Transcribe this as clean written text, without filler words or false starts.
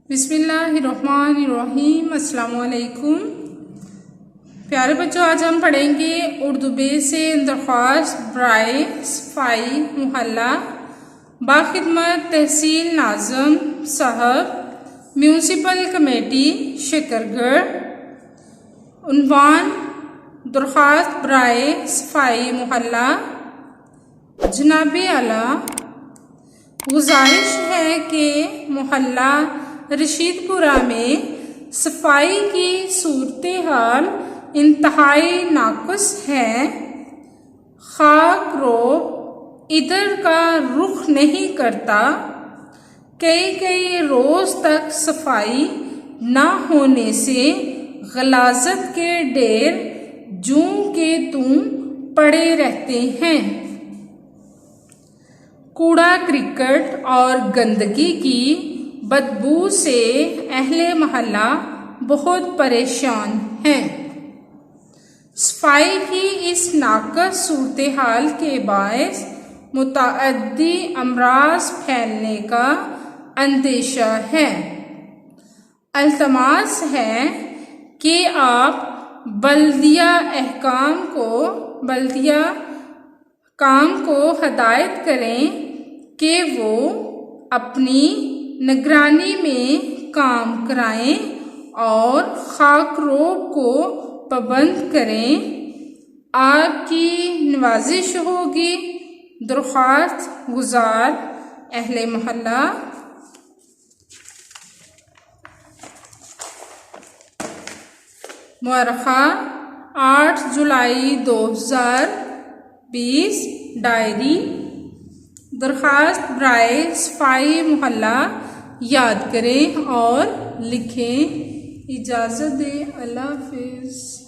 بسم اللہ الرحمن الرحیم۔ السلام علیکم پیارے بچوں، آج ہم پڑھیں گے اردو بے سے درخواست برائے صفائی محلہ باخدمت تحصیل ناظم صاحب میونسپل کمیٹی شکرگڑھ۔ عنوان درخواست برائے صفائی محلہ۔ جناب اعلیٰ، گزارش ہے کہ محلہ رشید پورہ میں صفائی کی صورتحال انتہائی ناقص ہے۔ خاک روب ادھر کا رخ نہیں کرتا۔ کئی روز تک صفائی نہ ہونے سے غلاظت کے ڈھیر جوں کے توں پڑے رہتے ہیں۔ کوڑا کرکٹ اور گندگی کی بدبو سے اہل محلہ بہت پریشان ہیں۔ صفائی کی اس ناقص صورتحال کے باعث متعدی امراض پھیلنے کا اندیشہ ہے۔ التماس ہے کہ آپ بلدیہ حکام کو ہدایت کریں کہ وہ اپنی نگرانی میں کام کرائیں اور خاک روب کو پابند کریں۔ آپ کی نوازش ہوگی۔ درخواست گزار اہل محلہ۔ مورخہ 8 جولائی 2020۔ ڈائری۔ درخواست برائے صفائی محلہ یاد کریں اور لکھیں۔ اجازت دیں۔ اللہ حافظ۔